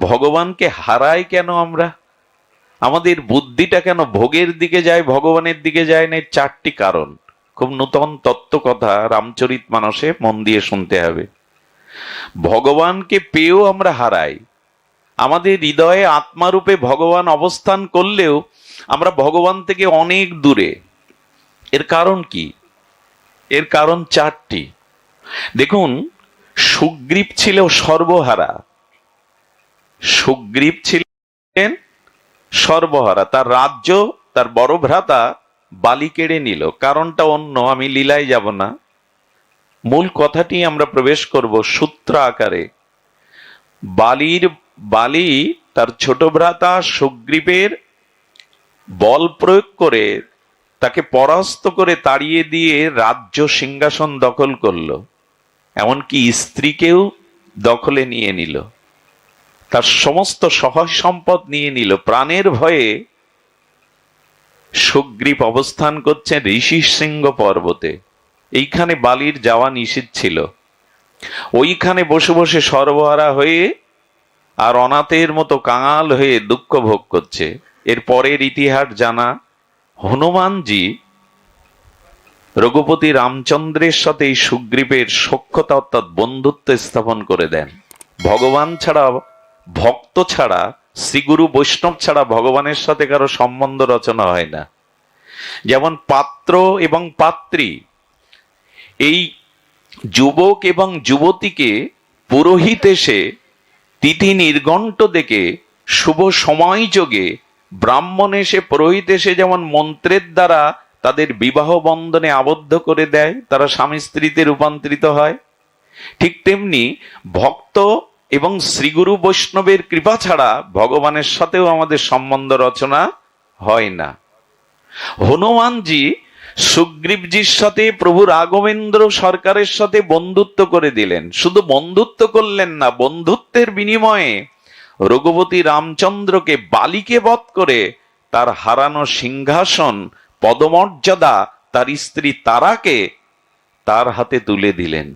ভগবানকে হারাই কেন আমরা? আমাদের বুদ্ধিটা কেন ভোগের দিকে যায়, ভগবানের দিকে যায় না? চারটি কারণ। খুব নূতন তত্ত্ব কথা, রামচরিতমানসে মন দিয়ে শুনতে হবে। ভগবানকে পেয়েও আমরা হারাই। আমাদের হৃদয়ে আত্মারূপে ভগবান অবস্থান করলেও আমরা ভগবান থেকে অনেক দূরে। এর কারণ কি? এর কারণ চারটি। দেখুন, সুগ্রীব ছিল সর্বহারা। সুগ্রীব ছিলেন সর্বহারা। তার রাজ্য তার বড় ভ্রাতা বালি কেড়ে নিল। কারণটা অন্য, আমি লীলায় যাব না, মূল কথাটি আমরা প্রবেশ করব সূত্র আকারে। বালি তার ছোট ভ্রাতা সুগ্রীবের বল প্রয়োগ করে তাকে পরাস্ত করে তাড়িয়ে দিয়ে রাজ্য সিংহাসন দখল করলো, এমনকি স্ত্রীকেও দখলে নিয়ে নিল, তার সমস্ত সহায় সম্পদ নিয়ে নিল। প্রাণের ভয়ে সুগ্রীব অবস্থান করছেন ঋষিশৃঙ্গ পর্বতে। এইখানে বালির যাওয়া নিষিদ্ধ ছিল। ওইখানে বসে বসে সর্বহারা হয়ে আর অনাথের মতো কাঙাল হয়ে দুঃখ ভোগ করছে। এর পরের ইতিহাস জানা। হনুমানজি রঘুপতি রামচন্দ্রের সাথে এই সুগ্রীবের সখ্যতা অর্থাৎ বন্ধুত্ব স্থাপন করে দেন। ভগবান ছাড়া, ভক্ত ছাড়া, শ্রীগুরু বৈষ্ণব ছাড়া ভগবানের সাথে কারো সম্বন্ধ রচনা হয় না। যেমন পাত্র এবং পাত্রী, এই যুবক এবং যুবতীকে পুরোহিত এসে তিথি নির্ঘণ্ট দেখে শুভ সময় যোগে ব্রাহ্মণ এসে, পুরোহিত এসে যেমন মন্ত্রের দ্বারা তাদের বিবাহ বন্ধনে আবদ্ধ করে দেয়, তারা স্বামী স্ত্রীতে রূপান্তরিত হয়, ঠিক তেমনি ভক্ত এবং শ্রীগুরু বৈষ্ণবের কৃপা ছাড়া ভগবানের সাথেও আমাদের সম্বন্ধ রচনা হয় না। হনুমানজি সুগ্রীবজির সাথে প্রভু রাঘবেন্দ্র সরকারের সাথে বন্ধুত্ব করে দিলেন। শুধু বন্ধুত্ব করলেন না, বন্ধুত্বের বিনিময়ে রঘুপতি রামচন্দ্রকে বালিকে বধ করে তার হারানো সিংহাসন, পদমর্যাদা তার স্ত্রী তারাকে তার হাতে তুলে দিলেন।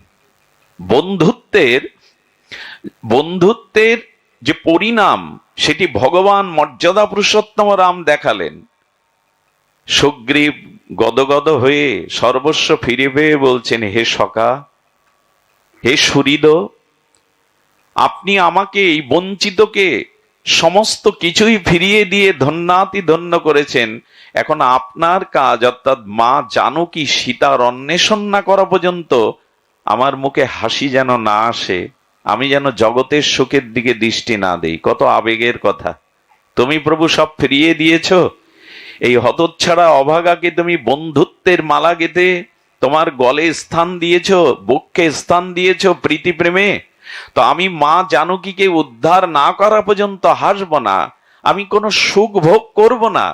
বন্ধুত্বের যে পরিণাম, সেটি ভগবান মর্যাদা পুরুষোত্তম রাম দেখালেন। সুগ্রীব গদগদ হয়ে সর্বস্ব ফিরে পেয়ে বলছেন, হে সখা, হে সুহৃদ, আপনি আমাকে এই বঞ্চিতকে সমস্ত কিছুই ফিরিয়ে দিয়ে ধন্যাতি ধন্য করেছেন। এখন আপনার কাজ, অর্থাৎ মা জানকী সীতার অন্বেষণ না করা পর্যন্ত আমার মুখে হাসি যেন না আসে, আমি যেন জগতের সুখের দিকে দৃষ্টি না দেই। কত আবেগের কথা! তুমি প্রভু সব ফিরিয়ে দিয়েছ। এই হতচ্ছাড়া অভাগাকে তুমি বন্ধুত্বের মালা গেঁথে তোমার গলে স্থান দিয়েছ, বক্ষে স্থান দিয়েছ প্রীতি প্রেমে। তো আমি মা জানকীকে উদ্ধার না করা পর্যন্ত হাসব না, আমি কোনো সুখ ভোগ করব না।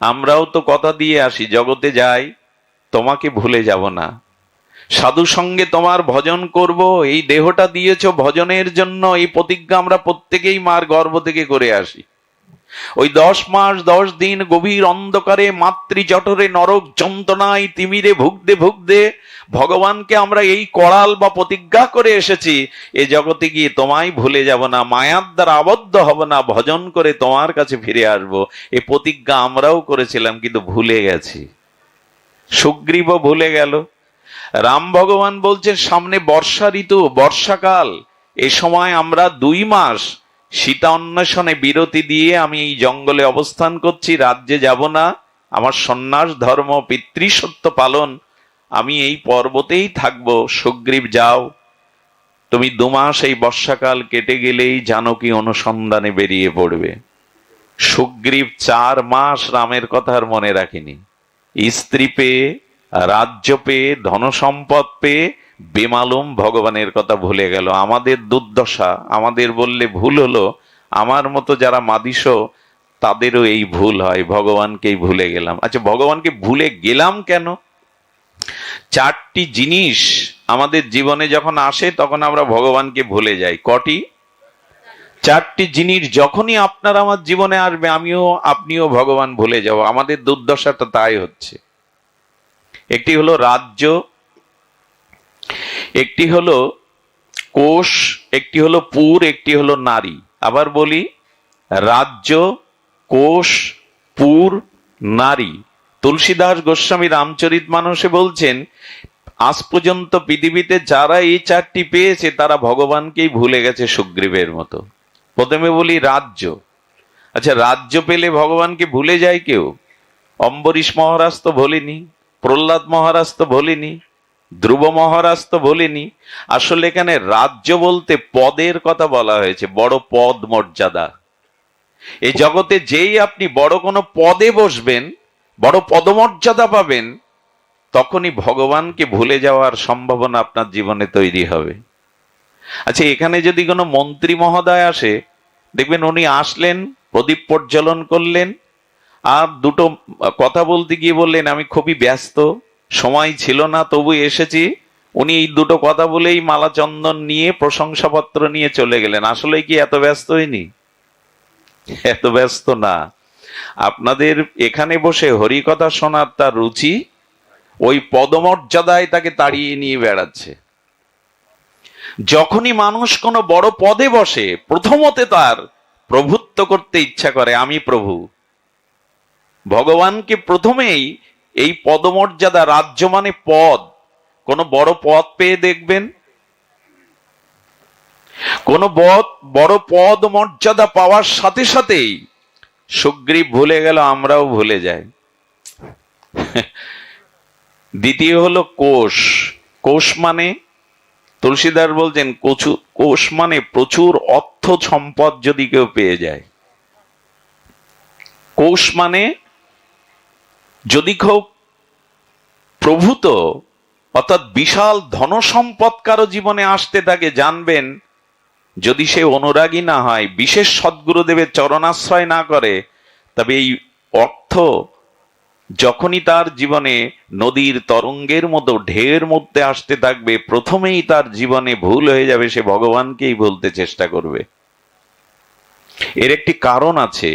আমরাও তো কথা দিয়ে আসি, জগতে যাই, তোমাকে ভুলে যাব না, সাধু সঙ্গে তোমার ভজন করব, এই দেহটা দিয়েছ ভজনের জন্য, এই প্রতিজ্ঞা আমরা প্রত্যেকেই মার গর্ভ থেকে করে আসি। ওই 10 মাস 10 দিন গভীর অন্ধকারে মাতৃ জঠরে নরক যন্ত্রণায় তিমিরে ভুগতে ভুগতে ভগবানকে আমরা এই করাল বা প্রতিজ্ঞা করে এসেছি, এ জগতে গিয়ে তোমায় ভুলে যাব না, মায়ার দ্বারা আবদ্ধ হব না, ভজন করে তোমার কাছে ফিরে আসব। এই প্রতিজ্ঞা আমরাও করেছিলাম, কিন্তু ভুলে গেছি। সুগ্রীবও ভুলে গেল। রাম ভগবান বলছেন, সামনে বর্ষা ঋতু, বর্ষাকাল, এ সময় আমরা 2 মাস সীতা অন্বেষণে বিরতি দিয়ে আমি এই জঙ্গলে অবস্থান করছি, রাজ্যে যাব না, আমার সন্ন্যাস ধর্ম, পিতৃসত্য পালন, আমি এই পর্বতেই থাকবো। সুগ্রীব যাও, তুমি 2 মাস এই বর্ষাকাল কেটে গেলেই জানকী অনুসন্ধানে বেরিয়ে পড়বে। সুগ্রীব 4 মাস রামের কথা আর মনে রাখিনি। স্ত্রী পেয়ে, রাজ্য পেয়ে, ধনসম্পদ পেয়ে বেমালুম ভগবানের কথা ভুলে গেল। আমাদের দুর্দশা, আমাদের বললে ভুল হলো, আমার মতো যারা মাদিস তাদেরও এই ভুল হয়, ভগবানকেই ভুলে গেলাম। আচ্ছা, ভগবানকে ভুলে গেলাম কেন? 4টি জিনিস আমাদের জীবনে যখন আসে তখন আমরা ভগবানকে ভুলে যাই। কটি? 4টি জিনিস যখনই আপনার আমার জীবনে আসবে, আমিও আপনিও ভগবান ভুলে যাব। আমাদের দুর্দশাটা তাই হচ্ছে। একটি হলো রাজ্য, একটি হলো কোষ একটি হলো পুর, একটি হলো নারী। আবার বলি, রাজ্য, কোষ, পুর, নারী। তুলসীদাস গোস্বামী রামচরিতমানসে বলছেন, আজ পর্যন্ত পৃথিবীতে যারা এই চারটি পেয়েছে তারা ভগবানকেই ভুলে গেছে সুগ্রীবের মতো। প্রথমে বলি রাজ্য। আচ্ছা, রাজ্য পেলে ভগবানকে ভুলে যায় কেউ? অম্বরীশ মহারাজ তো ভোলেনি, প্রহ্লাদ মহারাজ তো ভোলেনি, ধ্রুব মহারাজ তো ভোলেনি। আসলে এখানে রাজ্য বলতে পদের কথা বলা হয়েছে, বড় পদ মর্যাদা। এই জগতে যেই আপনি বড় কোনো পদে বসবেন, বড় পদমর্যাদা পাবেন, তখনই ভগবানকে ভুলে যাওয়ার সম্ভাবনা আপনার জীবনে তৈরি হবে। আচ্ছা, এখানে যদি কোনো মন্ত্রী মহোদয় আসে, দেখবেন উনি আসলেন, প্রদীপ প্রজ্বলন করলেন, আর দুটো কথা বলতে গিয়ে বললেন আমি খুবই ব্যস্ত, সময় ছিল না, তবু এসেছি। উনি এই দুটো কথা বলেই মালা চন্দন নিয়ে প্রশংসাপত্র নিয়ে চলে গেলেন। আসলে কি এত ব্যস্ত হয়নি? এত ব্যস্ত না। আপনাদের এখানে বসে হরিকথা শোনার তার রুচি, ওই পদমর্যাদায় তাকে তাড়িয়ে নিয়ে বেড়াচ্ছে। যখনই মানুষ কোনো বড় পদে বসে, প্রথমতে তার প্রভুত্ব করতে ইচ্ছা করে, আমি প্রভু। ভগবানকে প্রথমেই এই পদমর্যাদা, রাজ্য মানে পদ, কোন বড় পদ পেয়ে দেখবেন, কোন বড় পদ মর্যাদা পাওয়ার সাথে সাথেই সুগ্রীব ভুলে গেল, আমরাও ভুলে যাই। দ্বিতীয় হলো কোষ। কোষ মানে, তুলসীদাস বলছেন, কোষ মানে প্রচুর অর্থ সম্পদ যদি কেউ পেয়ে যায়। কোষ মানে যদি খুব প্রভূত অর্থাৎ বিশাল ধনসম্পদ কারো জীবনে আসতে থাকে, জানবেন যদি সে অনুরাগী না হয়, বিশেষ সদ্গুরুদেবের চরণাশ্রয় না করে, তবে এই অর্থ যখনই তার জীবনে নদীর তরঙ্গের মতো ঢেউয়ের মধ্যে আসতে থাকবে, প্রথমেই তার জীবনে ভুল হয়ে যাবে, সে ভগবানকেই বলতে চেষ্টা করবে। এর একটি কারণ আছে,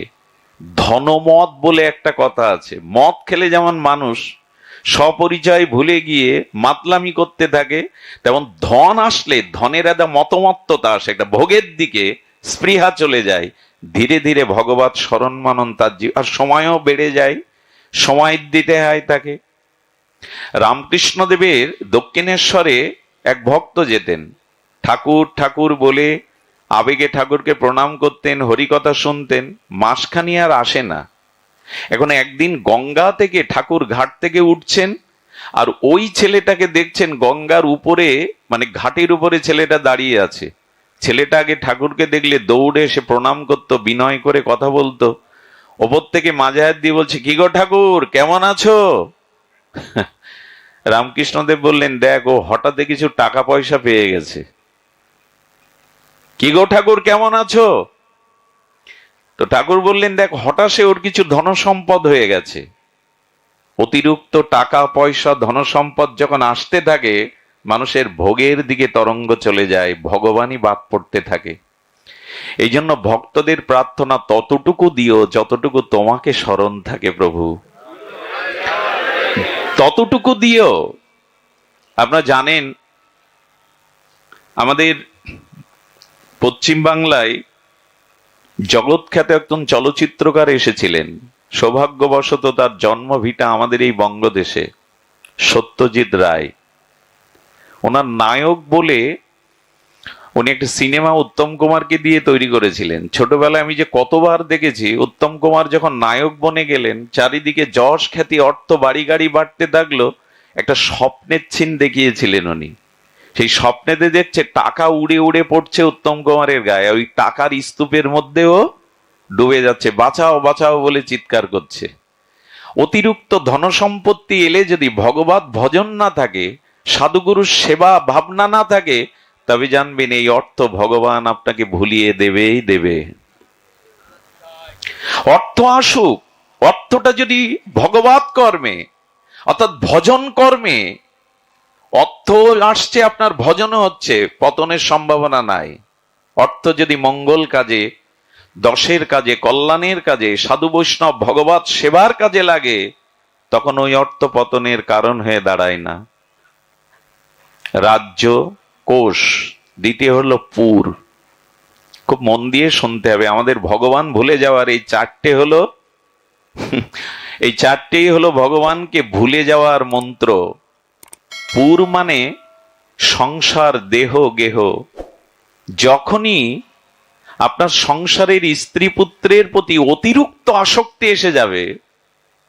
ধনমদ বলে একটা কথা আছে। মদ খেলে যেমন মানুষ স্বপরিচয় ভুলে গিয়ে মাতলামি করতে থাকে, তেমন ধন আসলে ধনের একটা মতমত্ততা আসে, একটা ভোগের দিকে স্পৃহা চলে যায়। ধীরে ধীরে ভগবত স্মরণ মানন তার আর সময়ও বেড়ে যায়, সময় দিতে হয় তাকে। রামকৃষ্ণদেবের দক্ষিণেশ্বরে এক ভক্ত যেতেন, ঠাকুর ঠাকুর বলে আবেগে ঠাকুরকে প্রণাম করতেন, হরিকথা শুনতেন, মাসখানি আর আসে না। এখন একদিন গঙ্গা থেকে, ঠাকুর ঘাট থেকে উঠছেন, আর ওই ছেলেটাকে দেখছেন গঙ্গার উপরে, মানে ঘাটের উপরে ছেলেটা দাঁড়িয়ে আছে। ছেলেটা আগে ঠাকুরকে দেখলে দৌড়ে এসে প্রণাম করতো, বিনয় করে কথা বলতো। ওপর থেকে মাঝে হাত দিয়ে বলছে, কি গো ঠাকুর, কেমন আছো? রামকৃষ্ণদেব বললেন, দেখ, ও হঠাৎ কিছু টাকা পয়সা পেয়ে গেছে। কি গো ঠাকুর, কেমন আছো? তো ঠাকুর বললেন, দেখ, হঠাৎ ওর কিছু ধনসম্পদ হয়ে গেছে। অতিরিক্ত টাকা পয়সা ধনসম্পদ যখন আসতে থাকে, মানুষের ভোগের দিকে তরঙ্গ চলে যায়, ভগবানই বাদ পড়তে থাকে। এই জন্য ভক্তদের প্রার্থনা, ততটুকু দিও যতটুকু তোমাকে স্মরণ থাকে প্রভু, ততটুকু দিও। আপনারা জানেন, আমাদের পশ্চিম বাংলায় জগৎখ্যাত একজন চলচ্চিত্রকার এসেছিলেন। সৌভাগ্যবশত তার জন্মভিটা আমাদের এই বঙ্গদেশে, সত্যজিৎ রায়। ওনার নায়ক বলে উনি একটা সিনেমা উত্তম কুমারকে দিয়ে তৈরি করেছিলেন। ছোটবেলায় আমি যে কতবার দেখেছি, উত্তম কুমার যখন নায়ক বনে গেলেন, চারিদিকে যশ খ্যাতি অর্থ বাড়ি গাড়ি বাড়তে থাকলো, একটা স্বপ্নের ছিন দেখিয়েছিলেন উনি। সেই স্বপ্নেতে দেখছে টাকা উড়ে উড়ে পড়ছে উত্তম কুমারের গায়ে, ওই টাকার স্তূপের মধ্যেও ডুবে যাচ্ছে, বাঁচাও বাঁচাও বলে চিৎকার করছে। অতিরিক্ত ধনসম্পত্তি এলে যদি ভগবত ভজন না থাকে, সাধুগুরুর সেবা ভাবনা না থাকে, তবে জানবেন এই অর্থ ভগবান আপনাকে ভুলিয়ে দেবেই দেবে। অর্থ আসুক, অর্থটা যদি ভগবত কর্মে অর্থাৎ ভজন কর্মে, অর্থ আসছে আপনার ভজনও হচ্ছে, পতনের সম্ভাবনা নাই। অর্থ যদি মঙ্গল কাজে, দশের কাজে, কল্যাণের কাজে, সাধু বৈষ্ণব ভগবত সেবার কাজে লাগে, তখন ওই অর্থ পতনের কারণ হয়ে দাঁড়ায় না। রাজ্য, কোষ, দ্বিতীয় হলো পুর। খুব মন দিয়ে শুনতে হবে, আমাদের ভগবান ভুলে যাওয়ার এই চারটে হলো এই চারটেই হলো ভগবানকে ভুলে যাওয়ার মন্ত্র। পুর মানে সংসার, দেহ গেহ। যখনই আপনার সংসারের স্ত্রী পুত্রের প্রতি অতিরিক্ত আসক্তি এসে যাবে,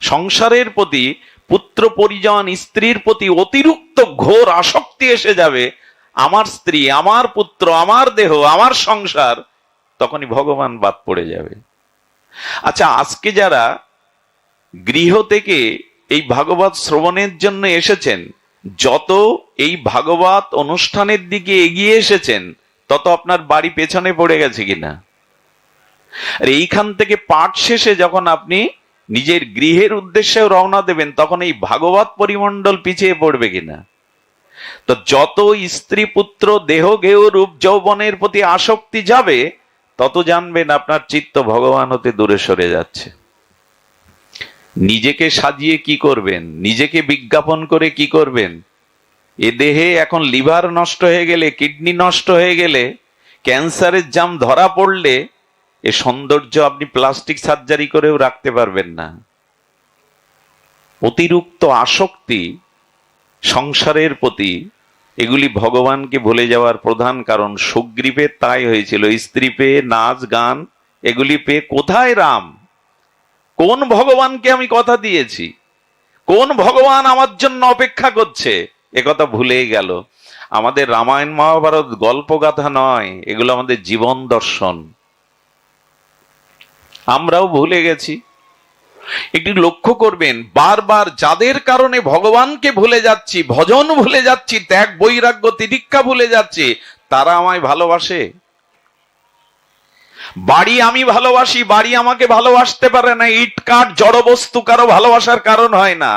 সংসারের প্রতি, পুত্র পরিজন স্ত্রীর প্রতি অতিরিক্ত ঘোর আসক্তি এসে যাবে, আমার স্ত্রী, আমার পুত্র, আমার দেহ, আমার সংসার, তখনই ভগবান বাদ পড়ে যাবে। আচ্ছা, আজকে যারা গৃহ থেকে এই ভাগবত শ্রবণের জন্য এসেছেন, যত এই ভাগবত অনুষ্ঠানের দিকে এগিয়ে এসেছেন, তত আপনার বাড়ি পেছনে পড়ে গেছে কিনা? আর এইখান থেকে পাঠ শেষে যখন আপনি নিজের গৃহের উদ্দেশ্যে রওনা দেবেন, তখন এই ভাগবত পরিমণ্ডল পিছিয়ে পড়বে কিনা? তো যত স্ত্রী পুত্র দেহ গেহ রূপ যৌবনের প্রতি আসক্তি যাবে, তত জানবেন আপনার চিত্ত ভগবান হতে দূরে সরে যাচ্ছে। নিজেকে সাজিয়ে কি করবেন? নিজেকে বিজ্ঞাপন করে কি করবেন? এ দেহে এখন লিভার নষ্ট হয়ে গেলে, কিডনি নষ্ট হয়ে গেলে, ক্যান্সারের জাম ধরা পড়লে, এ সৌন্দর্য আপনি প্লাস্টিক সার্জারি করেও রাখতে পারবেন না। অতিরিক্ত আসক্তি সংসারের প্রতি, এগুলি ভগবানকে ভুলে যাওয়ার প্রধান কারণ। সুগ্রীবের তাই হয়েছিল, স্ত্রী পেয়ে, নাচ গান এগুলি পেয়ে। কোথায় রাম? কোন ভগবানকে আমি কথা দিয়েছি? কোন ভগবান আমার জন্য অপেক্ষা করছে? একথা ভুলেই গেল। আমাদের রামায়ণ মহাভারত গল্প গাথা নয়, এগুলো আমাদের জীবন দর্শন। আমরাও ভুলে গেছি। একটু লক্ষ্য করবেন, বারবার যাদের কারণে ভগবানকে ভুলে যাচ্ছি, ভজন ভুলে যাচ্ছি, ত্যাগ বৈরাগ্য তিতিক্ষা ভুলে যাচ্ছি, তারা আমায় ভালোবাসে? বাড়ি আমি ভালোবাসি, বাড়ি আমাকে ভালোবাসতে পারে না। ইট কাঠ জড় বস্তু কারো ভালোবাসার কারণ হয় না।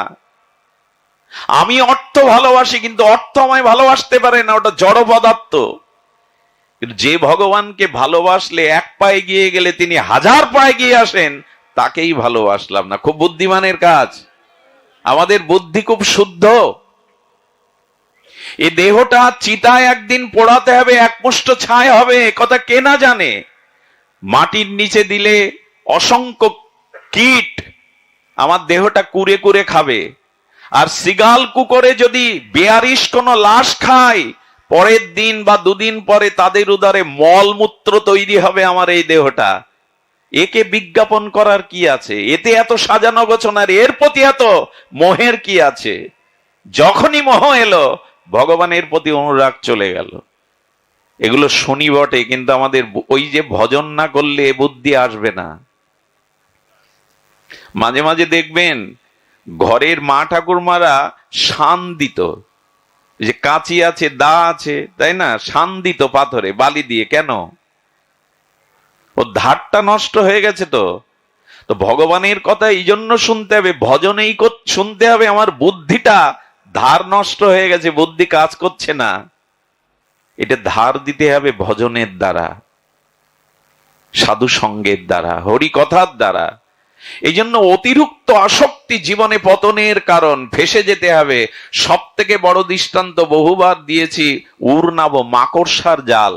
আমি অর্থ ভালোবাসি, কিন্তু অর্থ আমায় ভালোবাসতে পারে না, ওটা জড় পদার্থ। কিন্তু যে ভগবানকে ভালোবাসলে এক পায়ে গিয়ে গেলে তিনি হাজার পায়ে গিয়ে আসেন, তাকেই ভালোবাসলাম না। খুব বুদ্ধিমানের কাজ। আমাদের বুদ্ধি খুব শুদ্ধ। এই দেহটা চিতায় একদিন পোড়াতে হবে, একমুষ্ট ছাই হবে, কথা কে না জানে। মাটির নিচে দিলে অসংখ্য কীট আমার দেহটা কুরে কুরে খাবে। আর সিগাল কুকুরে যদি বেয়ারিশ কোনো লাশ খায়, পরের দিন বা দুদিন পরে তাদের উদরে মলমূত্র তৈরি হবে আমার এই দেহটা। একে বিজ্ঞাপন করার কি আছে? এতে এত সাজানো গোছানোর, এর প্রতি এত মোহের কি আছে? যখনই মোহ এলো, ভগবানের প্রতি অনুরাগ চলে গেল। এগুলো শুনি বটে, কিন্তু আমাদের ওই যে ভজন না করলে বুদ্ধি আসবে না। মাঝে মাঝে দেখবেন ঘরের মা ঠাকুরমারা শান দিত, যে কাঁচি আছে, দা আছে, তাই না, শান দিত পাথরে বালি দিয়ে। কেন? ও ধারটা নষ্ট হয়ে গেছে। তো ভগবানের কথা এই জন্য শুনতে হবে, ভজনেই শুনতে হবে। আমার বুদ্ধিটা ধার নষ্ট হয়ে গেছে, বুদ্ধি কাজ করছে না, এটা ধার দিতে হবে ভজনের দ্বারা, সাধু সঙ্গের দ্বারা, হরি কথার দ্বারা। এই জন্য অতিরিক্ত আসক্তি জীবনে পতনের কারণ। ফেসে যেতে হবে। সব থেকে বড় দৃষ্টান্ত বহুবার দিয়েছি, উড়নাব, মাকড়সার জাল।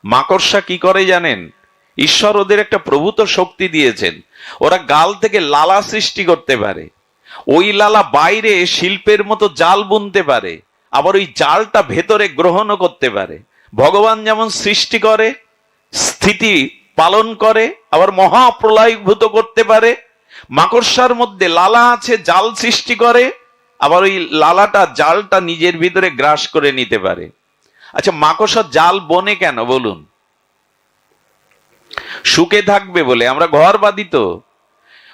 মাকড়সা কি করে জানেন? ঈশ্বর ওদের একটা প্রভূত শক্তি দিয়েছেন। ওরা গাল থেকে লালা সৃষ্টি করতে পারে। ওই লালা বাইরে শিল্পের মতো জাল বুনতে পারে, আবার ওই জালটা ভেতরে গ্রহণও করতে পারে। ভগবান যেমন সৃষ্টি করে, স্থিতি পালন করে, আবার মহাপ্রলয়ভূত করতে পারে। মাকড়সার মধ্যে লালা আছে, জাল সৃষ্টি করে, আবার ওই লালাটা জালটা নিজের ভিতরে গ্রাস করে নিতে পারে। আচ্ছা, মাকড়সার জাল বনে কেন বলুন? সুখে থাকবে বলে। আমরা ঘর বাঁধি তো,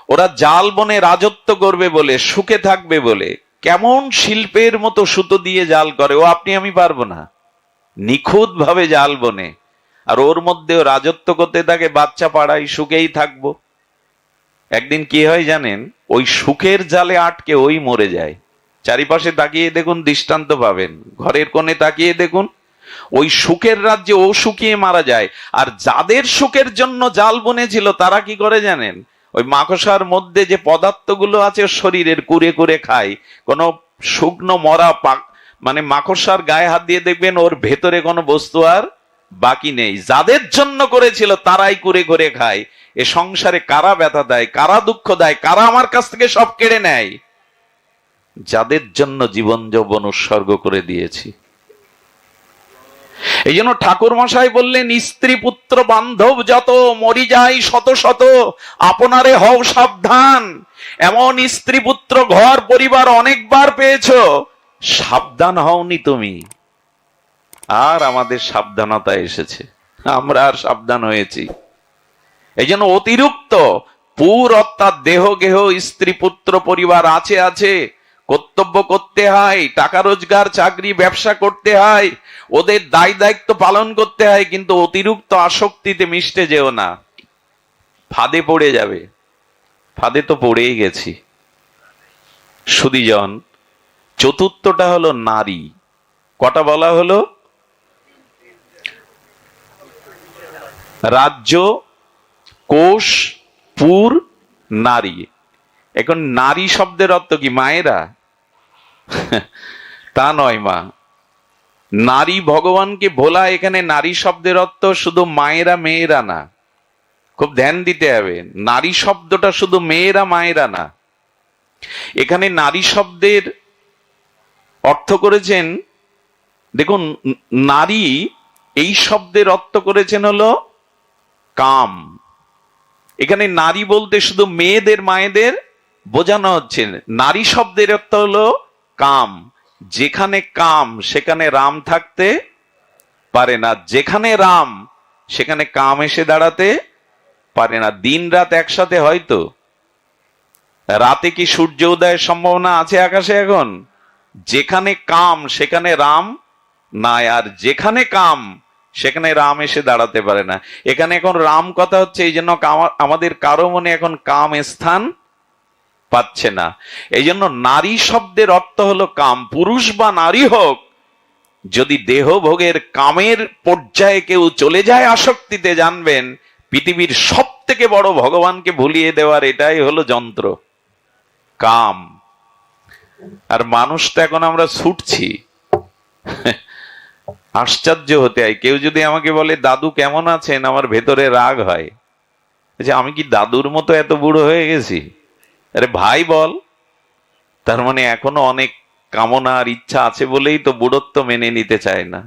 ওরা জাল বনে রাজত্ব করবে বলে, সুখে থাকবে বলে। কেমন শিল্পের মতো সুতো দিয়ে জাল করে, ও আপনি আমি পারবো না। নিখুঁত ভাবে জাল বনে, আর ওর মধ্যেও রাজত্ব করতে থাকে, বাচ্চা পাড়াই, সুখেই থাকবো। একদিন কি হয় জানেন? ওই সুখের জালে আটকে ওই মরে যায়। চারিপাশে তাকিয়ে দেখুন, দৃষ্টান্ত পাবেন। ঘরের কোণে তাকিয়ে দেখুন, ওই সুখের রাজ্যে ও শুকিয়ে মারা যায়। আর যাদের সুখের জন্য জাল বনেছিল, তারা কি করে জানেন? ওই মাকড়সার মধ্যে যে পদার্থগুলো আছে শরীরের, কুরে কুরে খায়। কোনো শুকনো মরা মানে মাকড়সার গায়ে হাত দিয়ে দেখবেন ওর ভেতরে কোনো বস্তু আর বাকি নেই। যাদের জন্য করেছিল তারাই কুরে ঘুরে খায়। এ সংসারে কারা ব্যথা দেয়, কারা দুঃখ দেয়, কারা আমার কাছ থেকে সব কেড়ে নেয়? যাদের জন্য জীবন যৌবন উৎসর্গ করে দিয়েছি। এই জন্য ঠাকুর মশাই বললেন, স্ত্রী পুত্র বান্ধব যত, মরি যাই শত শত, আপনারে হও সাবধান। এমন স্ত্রী পুত্র ঘর পরিবার অনেকবার পেয়েছো, সাবধান হওনি তুমি। আর আমাদের সাবধানতা এসেছে, আমরা আর সাবধান হয়েছি। এই জন্য অতিরিক্ত পুর অর্থাৎ দেহ গেহ স্ত্রী পুত্র পরিবার আছে, কর্তব্য করতে হয়, টাকা রোজগার চাকরি ব্যবসা করতে হয়, ওদের দায় দায়িত্ব পালন করতে হয়, কিন্তু অতিরিক্ত আসক্তিতে মিশতে যেও না, ফাঁদে পড়ে যাবে। ফাঁদে তো পড়েই গেছি। সুধীজন, চতুর্থটা হলো নারী। কটা বলা হলো? রাজ্য, কোষ, পুর, নারী। এখন নারী শব্দের অর্থ কি মায়েরা? তা নয় মা। নারী ভগবানকে ভোলা, এখানে নারী শব্দের অর্থ শুধু মায়েরা মেয়েরা না, খুব ধ্যান দিতে হবে। নারী শব্দটা শুধু মেয়েরা মায়েরা না, এখানে নারী শব্দের অর্থ করেছেন, দেখুন, নারী এই শব্দের অর্থ করেছেন হলো কাম। এখানে নারী বলতে শুধু মেয়েদের মায়েদের বোঝানো হচ্ছে। নারী শব্দের অর্থ হলো কাম। যেখানে কাম সেখানে রাম থাকতে পারে না, যেখানে রাম সেখানে কাম এসে দাঁড়াতে পারে না। দিন রাত একসাথে হয়তো, রাতে কি সূর্য উদয়ের সম্ভাবনা আছে আকাশে এখন? যেখানে কাম সেখানে রাম নাই, আর যেখানে কাম সেখানে রাম এসে দাঁড়াতে পারে না। এখানে এখন রাম কথা হচ্ছে, এই জন্য আমাদের কারো মনে এখন কাম স্থান পাচ্ছে না। এই জন্য নারী শব্দের অর্থ হলো কাম। পুরুষ বা নারী হোক, যদি দেহ ভোগের কামের পর্যায়ে কেউ চলে যায় আসক্তিতে, জানবেন পৃথিবীর সব থেকে বড় ভগবানকে ভুলিয়ে দেওয়ার এটাই হলো যন্ত্র, কাম। আর মানুষ তো এখন আমরা ছুটছি। আশ্চর্য হতে হয়, কেউ যদি আমাকে বলে দাদু কেমন আছেন, আমার ভেতরে রাগ হয় যে আমি কি দাদুর মতো এত বুড়ো হয়ে গেছি? আরে ভাই বল, তার মানে এখনো অনেক কামনা আর ইচ্ছা আছে বলেই তো বুড়ত্ব মেনে নিতে চায় না।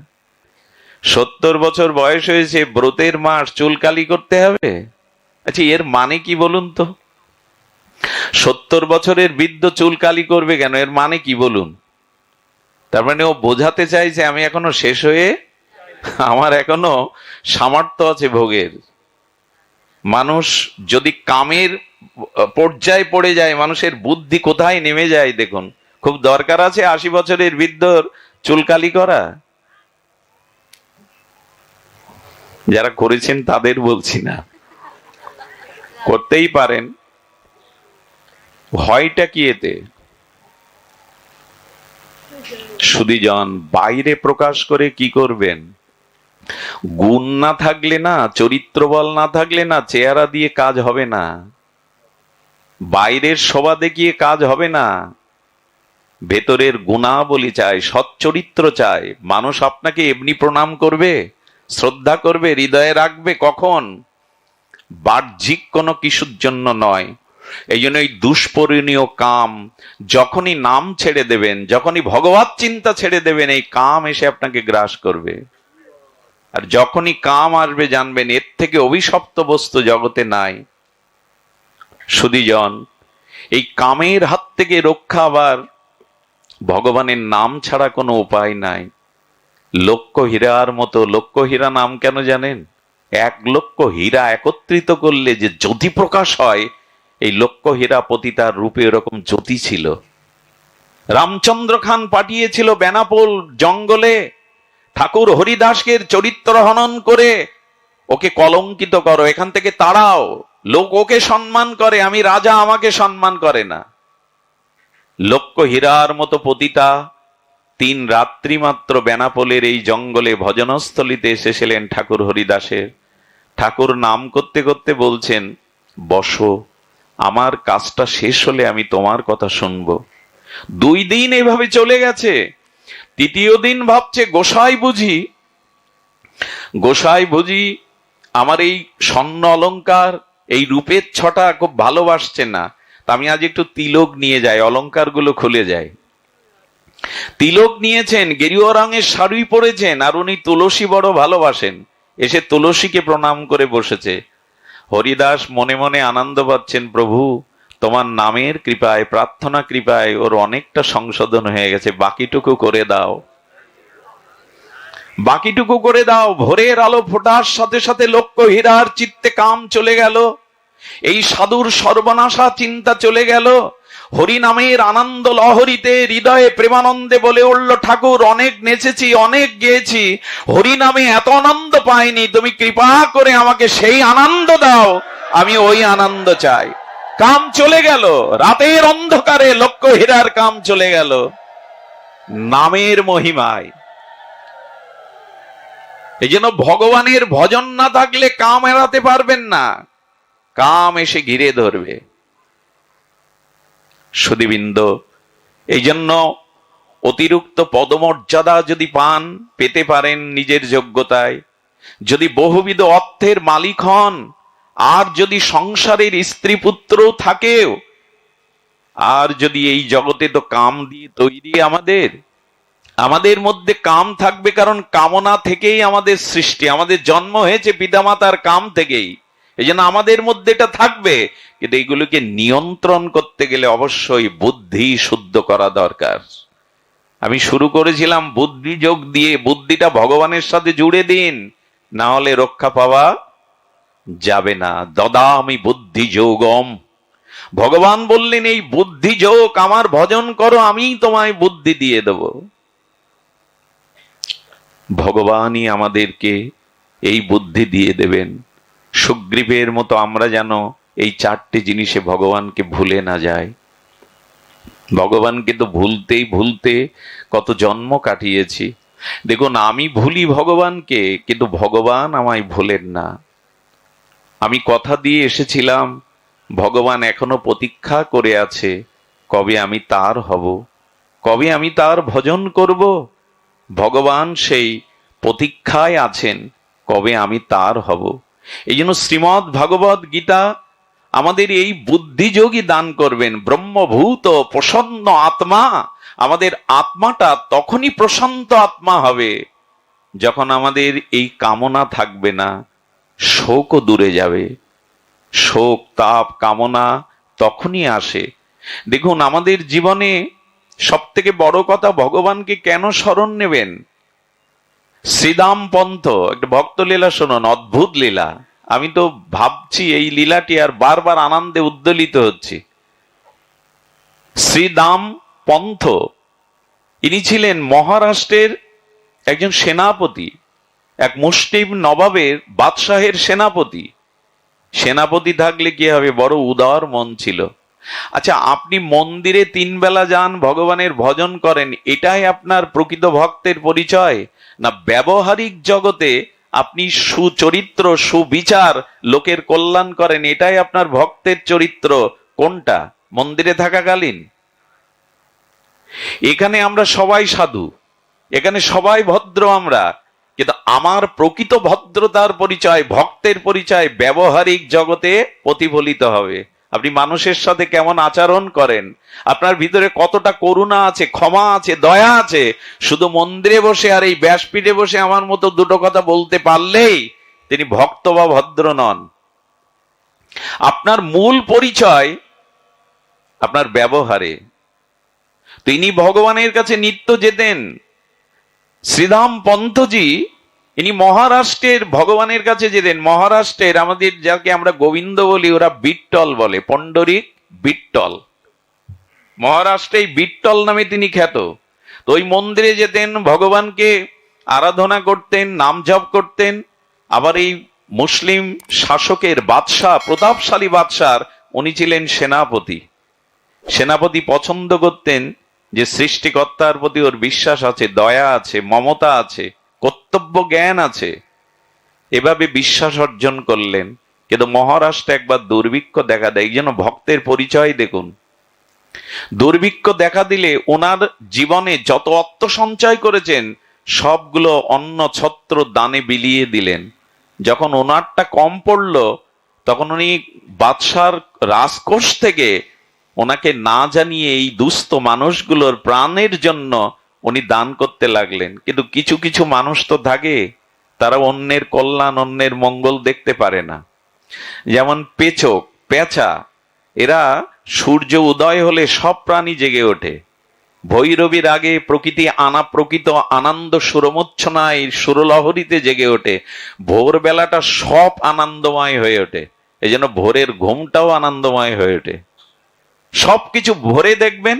70 বছর বয়স হয়েছে, ব্রতের মাস, চুলকালি করতে হবে? আচ্ছা, এর মানে কি বলুন তো? 70 বছরের বৃদ্ধ চুলকালি করবে কেন? এর মানে কি বলুন? তার মানে ও বোঝাতে চাইছে আমি এখনো শেষ হয়ে, আমার এখনো সামর্থ্য আছে ভোগের। মানুষ যদি কামের পর্যায়ে পড়ে যায়, মানুষের বুদ্ধি কোথায় নেমে যায় দেখুন। খুব দরকার আছে 80 বছরের বৃদ্ধর চুলকালি করা? যারা করেছেন তাদের বলছি না, করতেই পারেন। ভয়টা কি এতে? সুধীজন, বাইরে প্রকাশ করে কি করবেন? গুণ না থাকলে না, চরিত্র বল না থাকলে না, চেহারা দিয়ে কাজ হবে না, বাইরের শোভা দেখিয়ে কাজ হবে না। ভেতরের গুণাবলী চাই, সচ্চরিত্র চাই। মানুষ আপনাকে এমনি প্রণাম করবে, শ্রদ্ধা করবে, হৃদয়ে রাখবে কখন? বাহ্যিক কোনো কিছুর জন্য নয়। এই জন্য এই দুষ্পরিণীয় কাম, যখনই নাম ছেড়ে দেবেন, যখনই ভগবত চিন্তা ছেড়ে দেবেন, এই কাম এসে আপনাকে গ্রাস করবে। আর যখনই কাম আসবে, জানবেন এর থেকে অভিশপ্ত বস্তু জগতে নাই। সুধীজন, এই কামের হাত থেকে রক্ষা আবার ভগবানের নাম ছাড়া কোনো উপায় নাই। লক্ষ হীরার মতো, লক্ষ হীরা নাম কেন জানেন? 1 লক্ষ হীরা একত্রিত করলে যে জ্যোতি প্রকাশ হয়, এই লক্ষ হীরা পতিতার রূপে এরকম জ্যোতি ছিল। রামচন্দ্র খান পাঠিয়েছিল বেনাপোল জঙ্গলে ঠাকুর হরিদাসকে চরিত্র হনন করে, ওকে কলঙ্কিত করো, এখান থেকে তাড়াও। লোক ওকে সম্মান করে, আমি রাজা, আমাকে সম্মান করে না। লক্ষ হীরার মতো পতিতা 3 রাত্রি মাত্র বেনাপোলের এই জঙ্গলে ভজনস্থলিতে এসেছিলেন ঠাকুর হরিদাসের। ঠাকুর নাম করতে করতে বলছেন, বসো, আমার কাজটা শেষ হলে আমি তোমার কথা শুনবো। 2 দিন এভাবে চলে গেছে। তৃতীয় দিন ভাবছে গোসাই বুঝি আমার এই স্বর্ণ অলংকার, এই রূপের ছটা খুব ভালোবাসছে না, তা আমি আজ একটু তিলক নিয়ে যাই, অলংকার গুলো খুলে যায়। তিলক নিয়েছেন, গেরুয়া রঙের শাড়ি পরেছেন, আর উনি তুলসী বড় ভালোবাসেন, এসে তুলসীকে প্রণাম করে বসেছে। হরিদাস মনে মনে আনন্দ পাচ্ছেন, প্রভু তোমার নামের কৃপায়, প্রার্থনা কৃপায় ওর অনেকটা সংশোধন হয়ে গেছে, বাকিটুকু করে দাও, বাকিটুকু করে দাও। ভোরের আলো ফোটার সাথে সাথে লক্ষ্য হীরার চিত্তে কাম চলে গেল, এই সাধুর সর্বনাশা চিন্তা চলে গেল। হরি নামের আনন্দ লহরীতে হৃদয়ে প্রেমানন্দে বলে উঠল, ঠাকুর অনেক নেচেছি, অনেক গেয়েছি, হরি নামে এত আনন্দ পাইনি, তুমি কৃপা করে আমাকে সেই আনন্দ দাও, আমি ওই আনন্দ চাই। কাম চলে গেল, রাতের অন্ধকারে লক্ষ্য হীরার কাম চলে গেল নামের মহিমায়। এই জন্য ভগবানের ভজন না থাকলে কাম এড়াতে পারবেন না, কাম এসে ঘিরে ধরবে। সুধীবৃন্দ, এই জন্য অতিরিক্ত পদমর্যাদা যদি পান, পেতে পারেন নিজের যোগ্যতায়, যদি বহুবিধ অর্থের মালিক হন, আর যদি সংসারের স্ত্রী পুত্র থাকেও, আর যদি এই জগতে তো কাম দিয়ে তৈরি আমাদের মধ্যে কাম থাকবে, কারণ কামনা থেকেই আমাদের সৃষ্টি, আমাদের জন্ম হয়েছে পিতামাতার কাম থেকেই, এই জন্য আমাদের মধ্যে এটা থাকবে। কিন্তু এইগুলোকে নিয়ন্ত্রণ করতে গেলে অবশ্যই বুদ্ধি শুদ্ধ করা দরকার। আমি শুরু করেছিলাম বুদ্ধি যোগ দিয়ে, বুদ্ধিটা ভগবানের সাথে জুড়ে দিন, না হলে রক্ষা পাওয়া যাবে না। দদামি বুদ্ধি যোগম, ভগবান বললেন এই বুদ্ধি যোগ আমার ভজন করো, আমি তোমায় বুদ্ধি দিয়ে দেব। ভগবানই আমাদেরকে এই বুদ্ধি দিয়ে দেবেন। সুগ্রীবের মতো আমরা যেন এই চারটি জিনিসে ভগবানকে ভুলে না যাই। ভগবানকে তো ভুলতে কত জন্ম কাটিয়েছি। দেখুন, আমি ভুলি ভগবানকে, কিন্তু ভগবান আমায় ভুলেন না। আমি কথা দিয়ে এসেছিলাম, ভগবান এখনো প্রতীক্ষা করে আছে, কবে আমি তার হব, কবে আমি তার ভজন করব। ভগবান সেই প্রতীক্ষায় আছেন, কবে আমি তার হব। এই জন্য শ্রীমদ্ ভাগবত গীতা আমাদের এই বুদ্ধিযোগী দান করবেন। ব্রহ্মভূত প্রসন্ন আত্মা, আমাদের আত্মাটা তখনই প্রশান্ত আত্মা হবে যখন আমাদের এই কামনা থাকবে না, শোকও দূরে যাবে। শোক, তাপ, কামনা তখনই আসে। দেখুন, আমাদের জীবনে সব থেকে বড় কথা, ভগবানকে কেন স্মরণ নেবেন? শ্রীদাম পন্থ, একটা ভক্ত লীলা শুনুন, অদ্ভুত লীলা। আমি তো ভাবছি এই লীলাটি আর বারবার আনন্দে উদ্দোলিত হচ্ছি। শ্রীদাম পন্থ, ইনি ছিলেন মহারাষ্ট্রের একজন সেনাপতি, এক মুসলিম নবাবের বাদশাহের সেনাপতি। সেনাপতি থাকলে কি হবে, বড় উদার মন ছিল। আচ্ছা, আপনি মন্দিরে 3 বেলা যান, ভগবানের ভজন করেন, এটাই আপনার প্রকৃত ভক্তের পরিচয়? না ব্যবহারিক জগতে আপনি সুচরিত্র, সুবিচার, লোকের কল্যাণ করেন, এটাই আপনার ভক্তের চরিত্র? কোনটা? মন্দিরে থাকাকালীন? এখানে আমরা সবাই সাধু, এখানে সবাই ভদ্র আমরা, কিন্তু আমার প্রকৃত ভদ্রতার পরিচয়, ভক্তের পরিচয় ব্যবহারিক জগতে প্রতিফলিত হবে। আপনি মানুষের সাথে কেমন আচরণ করেন, আপনার ভিতরে কতটা করুণা আছে, ক্ষমা আছে, দয়া আছে। শুধু মন্দিরে বসে আর এই ব্যাসপীঠে বসে আমার মতো দুটো কথা বলতে পারলেই তিনি ভক্ত বা ভদ্র নন। আপনার মূল পরিচয় আপনার ব্যবহারে। তিনি ভগবানের কাছে নিত্য যেতেন। শ্রীধাম পন্থজি, ইনি মহারাষ্ট্রের ভগবানের কাছে যেতেন। মহারাষ্ট্রের আমাদের যাকে আমরা গোবিন্দ বলি, ওরা বিট্টল বলে, পণ্ডরিক বিট্টল। মহারাষ্ট্রে বিট্টল নামে তিনি খ্যাত। তো ওই মন্দিরে যেতেন, ভগবানকে আরাধনা করতেন, নাম জপ করতেন। আবার এই মুসলিম শাসকের বাদশাহ, প্রতাপশালী বাদশাহ, উনি ছিলেন সেনাপতি। সেনাপতি পছন্দ করতেন যে সৃষ্টিকর্তার প্রতি ওর বিশ্বাস আছে, দয়া আছে, মমতা আছে, কর্তব্য জ্ঞান আছে। এভাবে বিশ্বাস অর্জন করলেন। কিন্তু মহারাষ্ট্রে একবার দুর্ভিক্ষ দেখা দেয়। এই জন্য ভক্তের পরিচয় দেখুন, দুর্ভিক্ষ দেখা দিলে ওনার জীবনে যত অর্থ সঞ্চয় করেছেন সবগুলো অন্ন ছত্র দানে বিলিয়ে দিলেন। যখন ওনারটা কম পড়লো তখন উনি বাদশার রাজকোষ থেকে ওনাকে না জানিয়ে এই দুস্থ মানুষগুলোর প্রাণের জন্য উনি দান করতে লাগলেন। কিন্তু কিছু কিছু মানুষ তো থাকে, তারা অন্যের কল্যাণ অন্যের মঙ্গল দেখতে পারে না। যেমন পেচক, পেঁচা, এরা সূর্য উদয় হলে সব প্রাণী জেগে ওঠে। ভৈরবীর আগে প্রকৃতি প্রকৃত আনন্দ সুরমোচ্ছনায় সুরলহরীতে জেগে ওঠে। ভোরবেলাটা সব আনন্দময় হয়ে ওঠে, এই জন্য ভোরের ঘুমটাও আনন্দময় হয়ে ওঠে। সবকিছু ভোরে দেখবেন,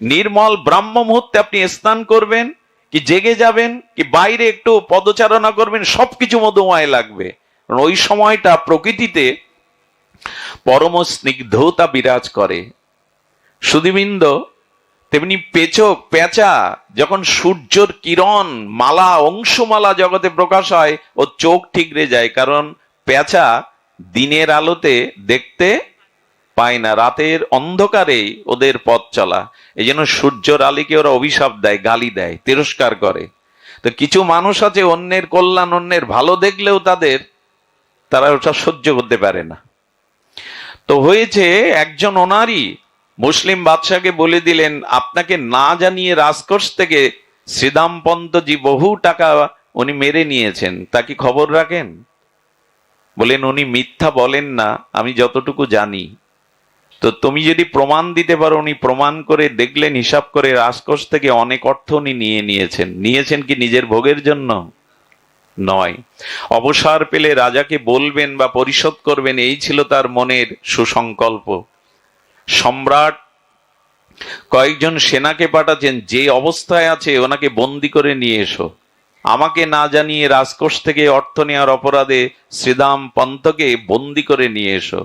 নির্মল ব্রাহ্ম মুহূর্তে আপনি স্নান করবেন কি জেগে যাবেন কি বাইরে একটু পদচারণা করবেন, সবকিছু মধুময় লাগবে। ওই সময়টা প্রকৃতিতে পরম স্নিগ্ধতা বিরাজ করে। সুধীবৃন্দ, তেমনি পেচক, পেঁচা যখন সূর্যের কিরণ মালা অংশমালা জগতে প্রকাশ হয় ও চোখ ঠিকরে যায়, কারণ পেঁচা দিনের আলোতে দেখতে পায় না, রাতের অন্ধকারেই ওদের পথ চলা। এই জন্য সূর্যের আলোকে ওরা অভিশাপ দেয়, গালি দেয়, তিরস্কার করে। তো কিছু মানুষ আছে অন্যের কল্যাণ অন্যের ভালো দেখলেও তারা ওটা সহ্য করতে পারে না। তো হয়েছে, একজন ওনারই মুসলিম বাদশাকে বলে দিলেন, আপনাকে না জানিয়ে রাজকোষ থেকে শ্রীদাম পন্তজি বহু টাকা উনি মেরে নিয়েছেন, তা কি খবর রাখেন? বলেন, উনি মিথ্যা বলেন না, আমি যতটুকু জানি। তো তুমি যদি প্রমাণ দিতে পারো, উনি প্রমাণ করে দেখলেন, হিসাব করে রাজকোষ থেকে অনেক অর্থ উনি নিয়েছেন কি নিজের ভোগের জন্য নয়, অবসর পেলে রাজাকে বলবেন বা পরিশোধ করবেন, এই ছিল তার মনের সুসংকল্প। সম্রাট কয়েকজন সেনাকে পাঠাচ্ছেন, যে অবস্থায় আছে ওনাকে বন্দি করে নিয়ে এসো। আমাকে না জানিয়ে রাজকোষ থেকে অর্থ নেওয়ার অপরাধে শ্রীদাম পন্তকে বন্দি করে নিয়ে এসো।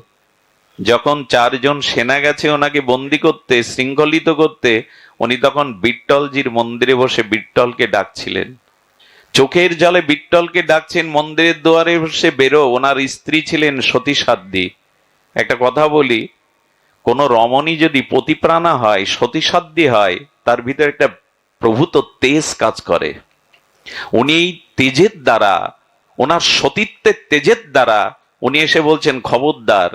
যখন 4 জন সেনা গেছে ওনাকে বন্দি করতে, শৃঙ্খলিত করতে, উনি তখন বিট্টলজির মন্দিরে বসে বিট্টলকে ডাকছিলেন। চোখের জলে বিট্টলকে ডাকছেন, মন্দিরের দুয়ারে বসে বেরো। ওনার স্ত্রী ছিলেন সতীসাধ্যী। একটা কথা বলি, কোন রমণী যদি পতিপ্রাণা হয়, সতীসাধ্যী হয়, তার ভিতরে একটা প্রভূত তেজ কাজ করে। উনি এই তেজের দ্বারা, ওনার সতীত্বের তেজের দ্বারা উনি এসে বলছেন, খবরদার,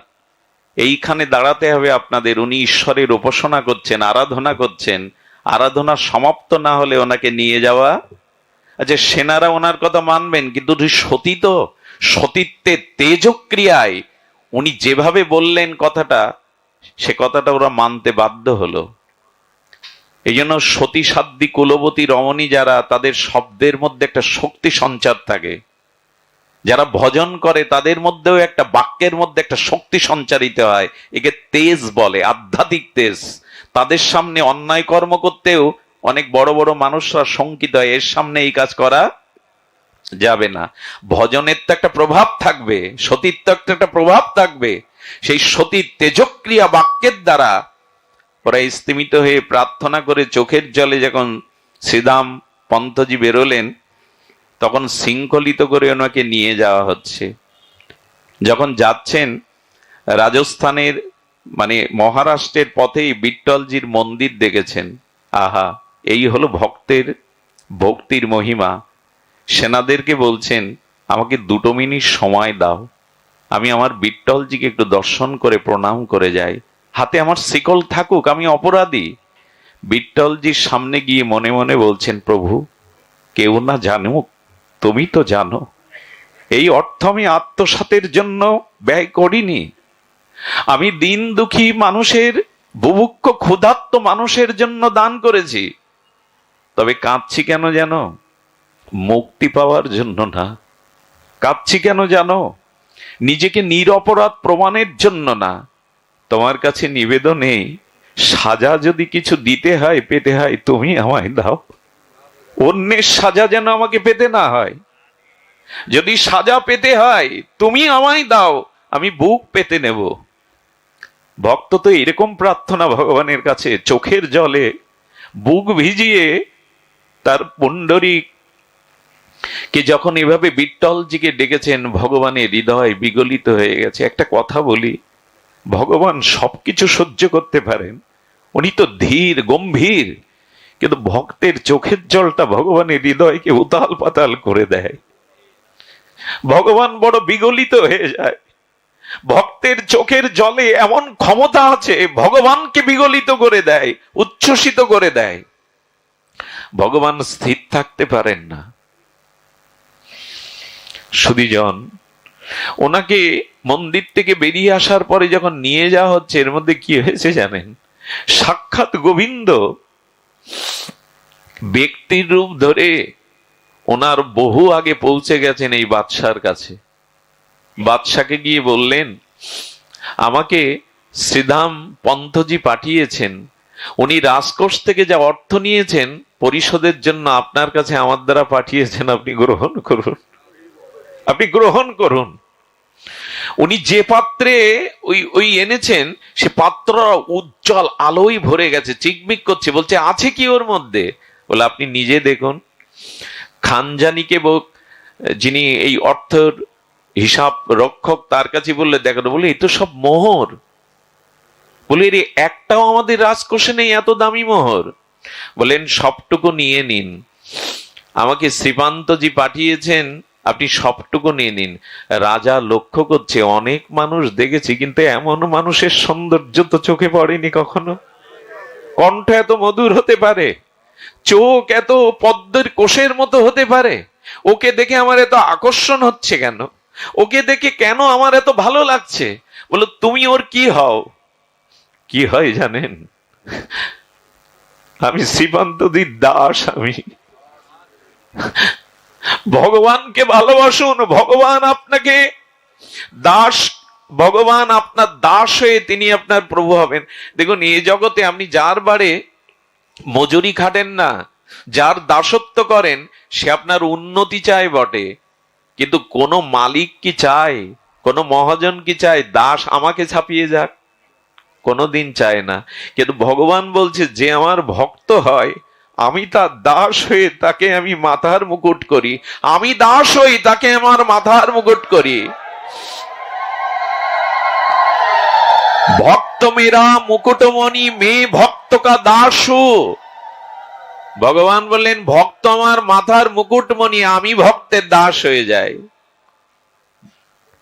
এইখানে দাঁড়াতে হবে আপনাদের। উনি ঈশ্বরের উপাসনা করছেন, আরাধনা করছেন, আরাধনা সমাপ্ত না হলে ওনাকে নিয়ে যাওয়া। আচ্ছা, সেনারা ওনার কথা মানবেন, কিন্তু সতী তো, সতীত্বের তেজক্রিয়ায় উনি যেভাবে বললেন কথাটা, সে কথাটা ওরা মানতে বাধ্য হলো। এই জন্য সতী সাধ্যী কুলবতী রমণী যারা, তাদের শব্দের মধ্যে একটা শক্তি সঞ্চার থাকে। যারা ভজন করে তাদের মধ্যেও একটা বাক্যের মধ্যে একটা শক্তি সঞ্চারিত হয়, একে তেজ বলে, আধ্যাত্মিক তেজ। তাদের সামনে অন্যায় কর্ম করতেও অনেক বড় বড় মানুষরা শঙ্কিত হয়, এর সামনে এই কাজ করা যাবে না। ভজনের তো একটা প্রভাব থাকবে, সতীত্ব একটা প্রভাব থাকবে। সেই সতীর তেজক্রিয়া বাক্যের দ্বারা ওরা স্তিমিত হয়ে প্রার্থনা করে চোখের জলে যখন শ্রীদাম পন্তজি বেরোলেন, তখন শৃঙ্খলিত করে ওনাকে নিয়ে যাওয়া হচ্ছে। যখন যাচ্ছেন, রাজস্থানের মহারাষ্ট্রের পথেই বিট্টলজির মন্দির দেখেছেন। আহা, এই হলো ভক্তির মহিমা। সেনাদেরকে বলছেন, আমাকে 2 মিনিট সময় দাও, আমি আমার বিট্টলজিকে একটু দর্শন করে প্রণাম করে যাই। হাতে আমার শিকল থাকুক, আমি অপরাধী। বিট্টলজির সামনে গিয়ে মনে মনে বলছেন, প্রভু, কেউ না জানুক, তুমি তো জানো। এই অর্থ আমি আত্মসাতের জন্য ব্যয় করিনি। আমি দিন দুঃখী মানুষের, বুভুক্ষ ক্ষুধার্ত মানুষের জন্য দান করেছি। তবে কাঁদছি কেন জানো? মুক্তি পাওয়ার জন্য না। কাঁদছি কেন জানো? নিজেকে নিরপরাধ প্রমাণের জন্য না। তোমার কাছে নিবেদন নেই, সাজা যদি কিছু দিতে হয়, পেতে হয়, তুমি আমায় দাও। অন্যের সাজা যেন আমাকে পেতে না হয়। যদি সাজা পেতে হয়, তুমি আমায় দাও, আমি বুক পেতে নেব। ভক্ত তো এরকম প্রার্থনা ভগবানের কাছে, চোখের জলে বুক ভিজিয়ে তার পুণ্ডরীক কে যখন এভাবে বিট্টলজিকে ডেকেছেন, ভগবানের হৃদয় বিগলিত হয়ে গেছে। একটা কথা বলি, ভগবান সবকিছু সহ্য করতে পারেন, উনি তো ধীর গম্ভীর, কিন্তু ভক্তের চোখের জলটা ভগবানের হৃদয়কে উতাল পাতাল করে দেয়। ভগবান বড় বিগলিত হয়ে যায়। ভক্তের চোখের জলে এমন ক্ষমতা আছে, ভগবানকে বিগলিত করে দেয়, উচ্ছ্বসিত করে দেয়। ভগবান স্থির থাকতে পারেন না। সুধীজন, ওনাকে মন্দির থেকে বেরিয়ে আসার পরে যখন নিয়ে যাওয়া হচ্ছে, এর মধ্যে কি হয়েছে জানেন? সাক্ষাৎ গোবিন্দ ব্যক্তির রূপ ধরে ওনার বহু আগে পৌঁছে গেছেন এই বাদশার কাছে। বাদশাকে গিয়ে বললেন, আমাকে শ্রীধাম পন্থজি পাঠিয়েছেন, উনি রাজকোষ থেকে যা অর্থ নিয়েছেন পরিশোধের জন্য আপনার কাছে আমার দ্বারা পাঠিয়েছেন, আপনি গ্রহণ করুন, আপনি গ্রহণ করুন। উনি যে পাত্রে ওই এনেছেন, সে পাত্র উজ্জ্বল আলোয় ভরে গেছে, চিকমিক করছে। বলছে, আছে কি ওর মধ্যে? বলে, আপনি নিজে দেখুন। খানজানিকে যিনি এই অর্থের হিসাব রক্ষক, তার কাছে বললে, দেখো, বলে এই তো সব মোহর। বলে, এর একটাও আমাদের রাজকোষে নেই, এত দামি মোহর। বলেন, সবটুকু নিয়ে নিন, আমাকে শ্রীপান্তজি পাঠিয়েছেন, আপনি সবটুকু নিয়ে নিন। রাজা লক্ষ্য করছে, অনেক মানুষ দেখেছি, কিন্তু এমন মানুষের সৌন্দর্য তো চোখে পড়েনি কখনো। কণ্ঠ এত মধুর হতে পারে, চোখ এত পদ্মের কোষের মতো হতে পারে। ওকে দেখে আমার এত আকর্ষণ হচ্ছে কেন? ওকে দেখে কেন আমার এত ভালো লাগছে? বলো, তুমি ওর কি হও? কি হয় জানেন? আমি শ্রীপান্তজির দাস। আমি ভগবানকে ভালোবাসুন, ভগবান আপনাকে দাস, ভগবান আপনার দাস হয়ে তিনি আপনার প্রভু হবেন। দেখুন, এই জগতে আপনি যার বাড়ি মজুরি খাটেন না, যার দাসত্ব করেন, সে আপনার উন্নতি চায় বটে, কিন্তু কোন মালিক কি চায়, কোন মহাজন কি চায় দাস আমাকে ছাপিয়ে যাক? কোনদিন চায় না। কিন্তু ভগবান বলছে, যে আমার ভক্ত হয়, আমি তার দাস হয়ে তাকে আমি মাথার মুকুট করি, আমি দাস হই তাকে আমার মাথার মুকুট করি। ভক্ত মেরা মুকুটমণি, মে ভক্ত কা দাসু। ভগবান বললেন, ভক্ত আমার মাথার মুকুটমণি, আমি ভক্তের দাস হয়ে যাই।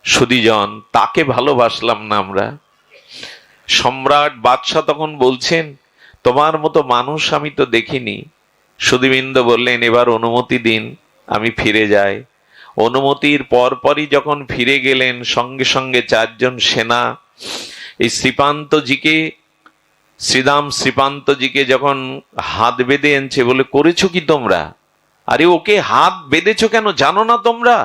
সুধীজন, তাকে ভালোবাসলাম না আমরা। সম্রাট বাদশাহ তখন বলছেন, তোমার মতো মানুষ আমি তো দেখিনি। সুধীবৃন্দ বললেন, এবার অনুমতি দিন, আমি ফিরে যাই। অনুমতির পরপরই যখন ফিরে গেলেন, সঙ্গে সঙ্গে 4 জন সেনা এই শ্রীপান্তজিকে, শ্রীধাম শ্রীপান্তজিকে যখন হাত বেঁধে এনেছে, বলে, করেছো কি তোমরা? আরে ওকে হাত বেঁধেছো কেন, জানো না তোমরা?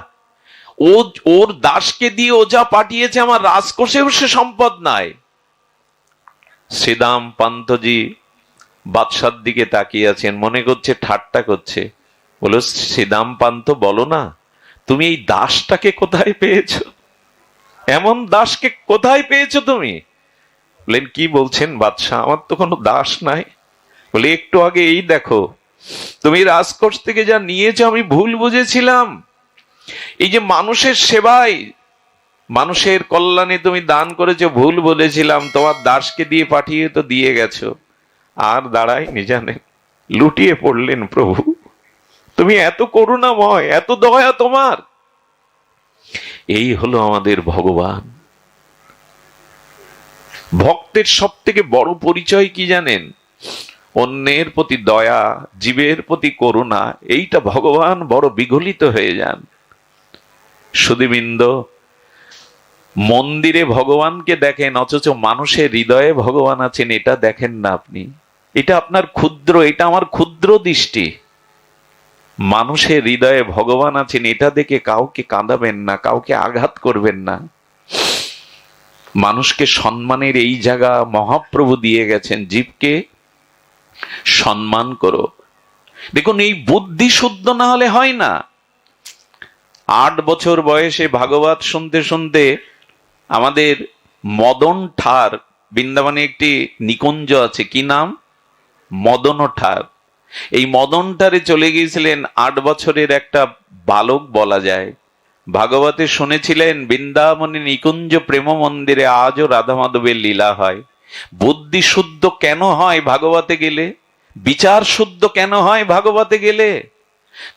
ওর দাসকে দিয়ে ও যা পাঠিয়েছে, আমার রাজকোষেও সে সম্পদ নাই। শ্রীধাম পান্তজি বাদশার দিকে তাকিয়ে আছেন, মনে করছে ঠাট্টা করছে। বলো, শ্রীধাম পান্ত, বলো না, তুমি এই দাসটাকে কোথায় পেয়েছো? এমন দাসকে কোথায় পেয়েছো তুমি? বলেন, কি বলছেন বাদশাহ, আমার তো কোনো দাস নাই। বলে, একটু আগে এই দেখো, তুমি রাজকোষ থেকে যা নিয়েছো আমি ভুল বুঝেছিলাম। এই যে মানুষের সেবায়, মানুষের কল্যাণে তুমি দান করেছো, ভুল বলেছিলাম, তোমার দাসকে দিয়ে পাঠিয়ে তো দিয়ে গেছো। আর দাঁড়ায়নি জানেন, লুটিয়ে পড়লেন, প্রভু তুমি এত করুণাময়, এত দয়া তোমার। এই হলো আমাদের ভগবান। ভক্তের সব থেকে বড় পরিচয় কি জানেন? অন্যের প্রতি দয়া, জীবের প্রতি করুণা। এইটা ভগবান বড় বিগলিত হয়ে যান। সুধীবৃন্দ, মন্দিরে ভগবানকে দেখেন, অথচ মানুষের হৃদয়ে ভগবান আছেন এটা দেখেন না আপনি। এটা আপনার ক্ষুদ্র, এটা আমার ক্ষুদ্র দৃষ্টি। মানুষের হৃদয়ে ভগবান আছেন এটা দেখে কাউকে কাঁদাবেন না, কাউকে আঘাত করবেন না। মানুষকে সম্মানের এই জায়গা মহাপ্রভু দিয়ে গেছেন, জীবকে সম্মান করো। দেখুন, এই বুদ্ধি শুদ্ধ না হলে হয় না। 8 বছর বয়সে ভাগবত শুনতে শুনতে আমাদের মদন ঠার, বৃন্দাবনে একটি নিকুঞ্জ আছে, কি নাম? মদন ঠার। এই মদন ঠারে চলে গিয়েছিলেন 8 বছরের একটা বালক বলা যায়। ভাগবতে শুনেছিলেন, বৃন্দাবনে নিকুঞ্জ প্রেম মন্দিরে আজও রাধা মাধবের লীলা হয়। বুদ্ধি শুদ্ধ কেন হয় ভাগবতে গেলে? বিচার শুদ্ধ কেন হয় ভাগবতে গেলে?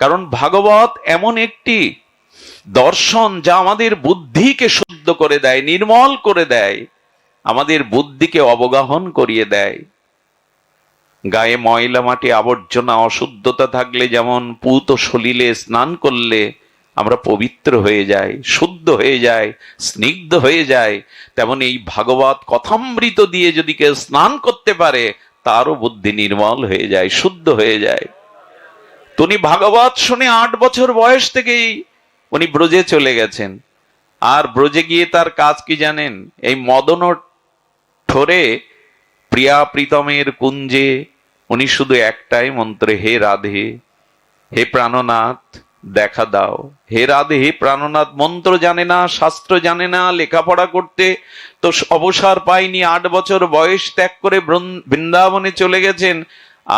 কারণ ভাগবত এমন একটি দর্শন যা আমাদের বুদ্ধিকে শুদ্ধ করে দেয়, নির্মল করে দেয়, আমাদের বুদ্ধিকে অবগাহন করিয়ে দেয়। গায়ে ময়লা মাটি আবর্জনা অশুদ্ধতা থাকলে যেমন পুত সলিলে স্নান করলে আমরা পবিত্র হয়ে যাই, শুদ্ধ হয়ে যাই, স্নিগ্ধ হয়ে যায়, তেমন এই ভাগবত কথামৃত দিয়ে যদি কেউ স্নান করতে পারে তারও বুদ্ধি নির্মল হয়ে যায়, শুদ্ধ হয়ে যায়। উনি ভাগবত শুনে 8 বছর বয়স থেকেই উনি ব্রজে চলে গেছেন। আর ব্রজে গিয়ে তার কাজ কি জানেন? এই মদন ঠোরে প্রিয়া প্রীতমের কুঞ্জে উনি শুধু একটাই মন্ত্র, হে রাধে, হে প্রাণনাথ দেখা দাও। হে রাধে, হে প্রাণনাথ মন্ত্র জানে না, শাস্ত্র জানে না, লেখাপড়া করতে তো অবসর পায়নি। 8 বছর বয়স ত্যাগ করে বৃন্দাবনে চলে গেছেন।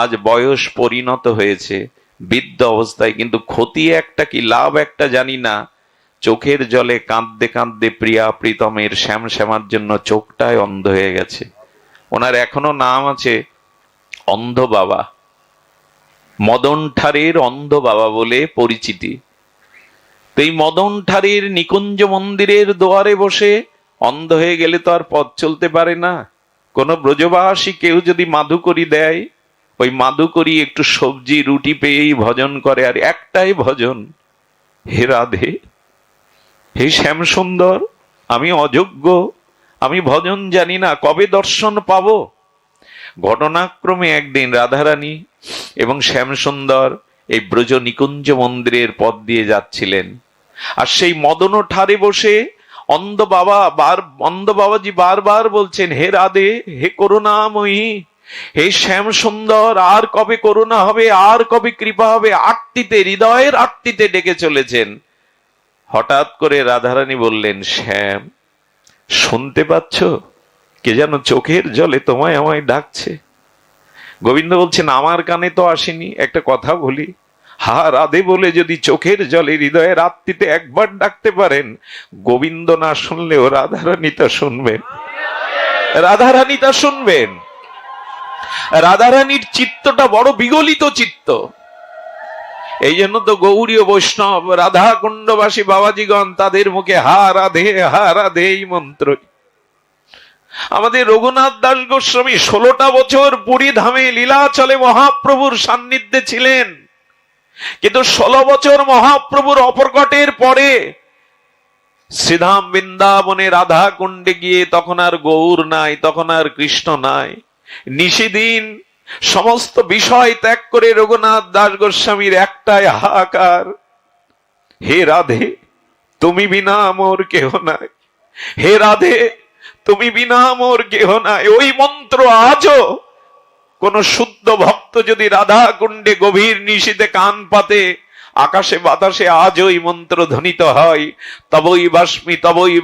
আজ বয়স পরিণত হয়েছে, বৃদ্ধ অবস্থায়, কিন্তু ক্ষতি একটা কি লাভ একটা জানি না। চোখের জলে কাঁদতে কাঁদতে প্রিয়া প্রীতমের শ্যাম শ্যামার জন্য চোখটায় অন্ধ হয়ে গেছে। ওনার এখনো নাম আছে অন্ধ বাবা, মদন ঠারের অন্ধ বাবা বলে পরিচিতি। তো এই মদন ঠারের নিকুঞ্জ মন্দিরের দুয়ারে বসে অন্ধ হয়ে গেলে তো আর পথ চলতে পারে না। কোন ব্রজবাসী কেউ যদি মাধুকরী দেয়, ওই মাধুকরী একটু সবজি রুটি পেয়েই ভজন করে, আর একটাই ভজন, হে রাধে, হে শ্যাম সুন্দর, আমি অযোগ্য, আমি ভজন জানি না, কবে দর্শন পাবো। ঘটনাক্রমে একদিন রাধারানী এবং শ্যামসুন্দর এই ব্রজ নিকুঞ্জ মন্দিরের পথ দিয়ে যাচ্ছিলেন, আর সেই মদন ঠারে বসে অন্ধ বাবাজি বারবার বলছেন, হে রাধে, হে করুণাময়ী, হে শ্যাম সুন্দর, আর কবে করুণা হবে, আর কবে কৃপা হবে। আরতিতে, হৃদয়ের আরতিতে ডেকে চলেছেন। হঠাৎ করে রাধারানী বললেন, শ্যাম, শুনতে পাচ্ছ? কে যেন চোখের জলে তোমায় আমায় ডাকছে। গোবিন্দ বলছেন, আমার কানে তো আসেনি, একটা কথা বলি, হা রাধে বলে যদি চোখের জলে হৃদয়ের আত্মীতে একবার ডাকতে পারেন, গোবিন্দ না শুনলেও রাধারানী তা শুনবেন, রাধারানী তা শুনবেন। রাধারানীর চিত্তটা বড় বিগলিত চিত্ত। এই জন্য তো গৌড়ীয় বৈষ্ণব রাধা কুণ্ডবাসী বাবাজিগণ তাদের মুখে হা রাধে এই মন্ত্র। আমাদের রঘুনাথ দাস গোস্বামী 16টা বছর পুরী ধামে লীলাচলে মহাপ্রভুর সান্নিধ্যে ছিলেন, কিন্তু 16 বছর মহাপ্রভুর অপরকটের পরে শ্রীধাম বৃন্দাবনে রাধা কুণ্ডে গিয়ে তখন আর গৌর নাই, তখন আর কৃষ্ণ নাই। নিশিদিন সমস্ত বিষয় ত্যাগ করে রঘুনাথ দাস গোস্বামীর একটাই হাহাকার, হে রাধে, তুমি বিনা মোর কেহ নাই, হে রাধে, তুমি বিনা মোর কেহ নাই। ওই মন্ত্র আজও কোন শুদ্ধ ভক্ত যদি রাধা কুণ্ডে গভীর নিশীথে কান পাতে, আকাশে বাতাসে আজ ওই মন্ত্র ধ্বনিত হয়, তবই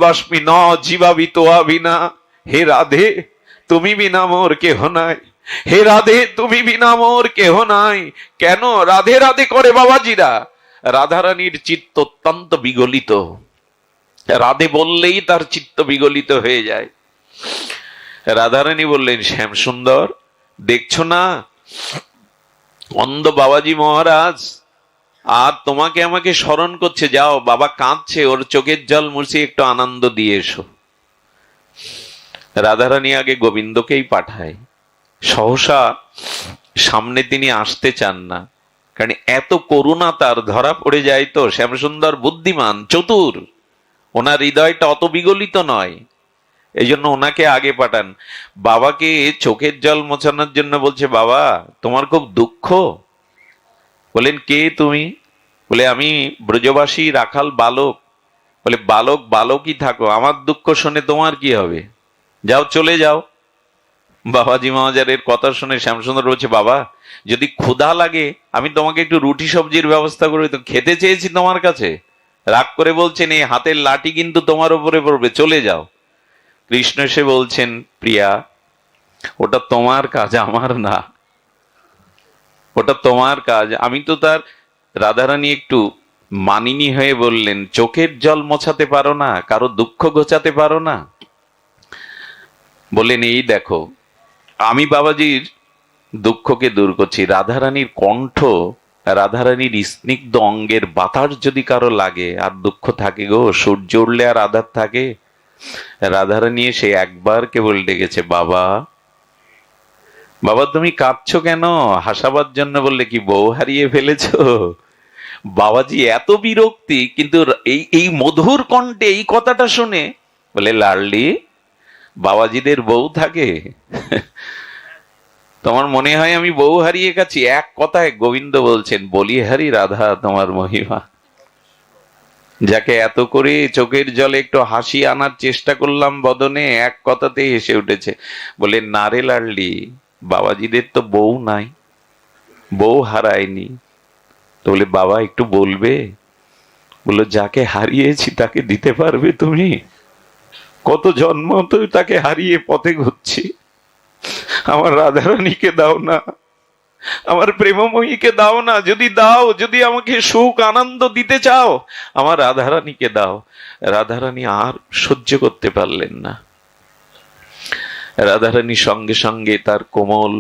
বাষ্মি ন জীবাবি তোয়া বিনা, হে রাধে, তুমি বিনা মোর কেহ নাই, হে রাধে, তুমি বিনা মোর কেহ নাই। কেন রাধে রাধে করে বাবাজিরা? রাধারানীর চিত্ত অত্যন্ত বিগলিত, রাধে বললেই তার চিত্ত বিগলিত হয়ে যায়। রাধারানী বললেন, শ্যাম সুন্দর, দেখছো না অন্ধ বাবাজি মহারাজ আর তোমাকে আমাকে স্মরণ করছে, যাও, বাবা কাঁদছে, ওর চোখের জল মুছে একটু আনন্দ দিয়ে এসো। রাধারানী আগে গোবিন্দকেই পাঠায়। সহসা সামনে তিনি আসতে চান না, কারণ এত করুণা তার ধরা পড়ে যায়। তো শ্যামসুন্দর বুদ্ধিমান, চতুর, ওনার হৃদয়টা অত বিগলিত নয়, এই জন্য ওনাকে আগে পাঠান। বাবাকে চোখের জল মোছানোর জন্য বলছে, বাবা তোমার খুব দুঃখ? বলেন, কে তুমি? বলে, আমি ব্রজবাসী রাখাল বালক। বলে, বালক বালকই থাকো, আমার দুঃখ শুনে তোমার কি হবে, যাও, চলে যাও। বাবাজি মহাজারের কথা শুনে শ্যামসুন্দর বলছে, বাবা যদি ক্ষুধা লাগে আমি তোমাকে একটু রুটি সবজির ব্যবস্থা করে, তো খেতে চেয়েছি তোমার কাছে। রাগ করে বলছেন, এই হাতের লাঠি কিন্তু তোমার উপরে পড়বে, চলে যাও। কৃষ্ণ এসে বলছেন, প্রিয়া, ওটা তোমার কাজ, আমার না, ওটা তোমার কাজ। আমি তো তার। রাধারানী একটু মানিনী হয়ে বললেন, চোখের জল মোছাতে পারো না, কারো দুঃখ ঘোচাতে পারো না? বললেন, এই দেখো, আমি বাবাজির দুঃখকে দূর করছি। রাধারানীর কণ্ঠ, রাধারানীর স্নিগ্ধ অঙ্গের বাতাস যদি কারো লাগে, আর দুঃখ থাকে গো? সূর্য উঠলে আর আধার থাকে? রাধারানী এসে একবার কেবল ডেকেছে, বাবা। বাবা তুমি কাঁদছো কেন? হাসাবার জন্য। বললে, কি বউ হারিয়ে ফেলেছো? বাবাজি এত বিরক্তি, কিন্তু এই এই মধুর কণ্ঠে এই কথাটা শুনে বলে, লাডলি, বাবাজিদের বউ থাকে? তোমার মনে হয় আমি বউ হারিয়ে গেছি? এক কথায় গোবিন্দ বলছেন, বলিহারি রাধা তোমার মহিমা। যাকে এত করে চোখের জলে একটু হাসি আনার চেষ্টা করলাম বদনে, এক কথাতেই হেসে উঠেছে। বলে, না রে লাডলি, বাবাজিদের তো বউ নাই, বউ হারায়নি। তো বলে, বাবা একটু বলবে? বললো, যাকে হারিয়েছি তাকে দিতে পারবে তুমি? কত জন্ম তো তাকে হারিয়ে পথে ঘুরছি। আমার রাধারানীকে দাও না, আমার প্রেমময়ীকে দাও না। যদি দাও, যদি আমাকে সুখ আনন্দ দিতে চাও, আমার রাধারানীকে দাও। রাধারানী আর সহ্য করতে পারলেন না। রাধারানী সঙ্গে সঙ্গে তার কোমল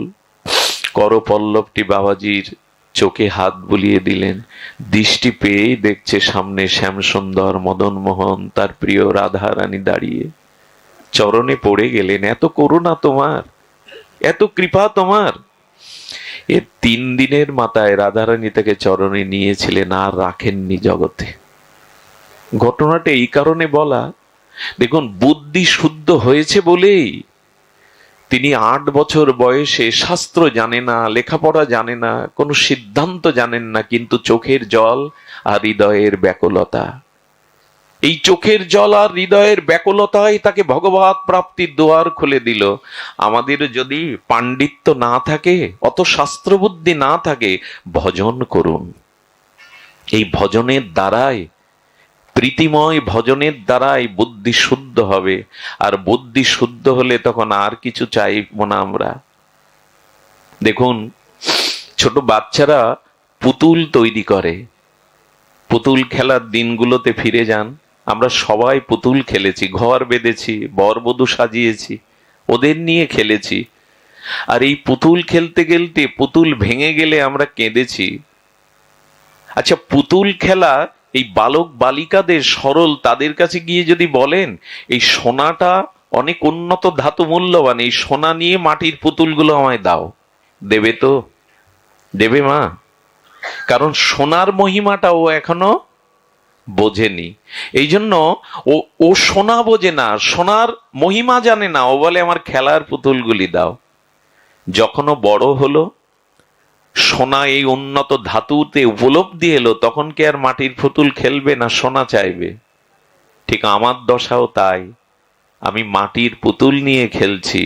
করপল্লবটি বাবাজির চোখে হাত বুলিয়ে দিলেন। দৃষ্টি পেয়েই দেখছে সামনে শ্যামসুন্দর মদনমোহন, তার প্রিয় রাধারানী দাঁড়িয়ে। চরণে পড়ে গেলেন, এত করুণা তোমার, এত কৃপা তোমার। এর 3 দিনের মাথায় রাধারানী তাকে চরণে নিয়েছিলেন, আর রাখেননি জগতে। ঘটনাটা এই কারণে বলা, দেখুন, বুদ্ধি শুদ্ধ হয়েছে বলেই তিনি 8 বছর বয়সে শাস্ত্র জানে না, লেখাপড়া জানে না, কোনো সিদ্ধান্ত জানেন না, কিন্তু চোখের জল আর হৃদয়ের ব্যাকুলতা, এই চোখের জল আর হৃদয়ের ব্যাকুলতাই তাকে ভগবত প্রাপ্তির দুয়ার খুলে দিল। আমাদের যদি পাণ্ডিত্য না থাকে, অত শাস্ত্রবুদ্ধি না থাকে, ভজন করুন। এই ভজনের দ্বারাই, প্রীতিময় ভজনের দ্বারাই বুদ্ধি শুদ্ধ হবে। আর বুদ্ধি শুদ্ধ হলে তখন আর কিছু চাইব না আমরা। দেখুন, ছোট বাচ্চারা পুতুল তৈরি করে। পুতুল খেলার দিনগুলোতে ফিরে যান, আমরা সবাই পুতুল খেলেছি, ঘর বেঁধেছি, বরবধূ সাজিয়েছি, ওদের নিয়ে খেলেছি। আর এই পুতুল খেলতে খেলতে পুতুল ভেঙে গেলে আমরা কেঁদেছি। আচ্ছা, পুতুল খেলা এই বালক বালিকাদের, সরল তাদের কাছে গিয়ে যদি বলেন, এই সোনাটা অনেক উন্নত ধাতু, মূল্যবান, এই সোনা নিয়ে মাটির পুতুলগুলো আমায় দাও, দেবে তো? দেবে মা? কারণ সোনার মহিমাটা ও এখনো বোঝেনি। এই জন্য ও সোনা বোঝে না, সোনার মহিমা জানে না। ও বলে, আমার খেলার পুতুলগুলি দাও। যখন ও বড় হলো, সোনা এই উন্নত ধাতুতে উপলব্ধি এলো, তখন কি আর মাটির পুতুল খেলবে না, সোনা চাইবে? ঠিক আমার দশাও তাই। আমি মাটির পুতুল নিয়ে খেলছি।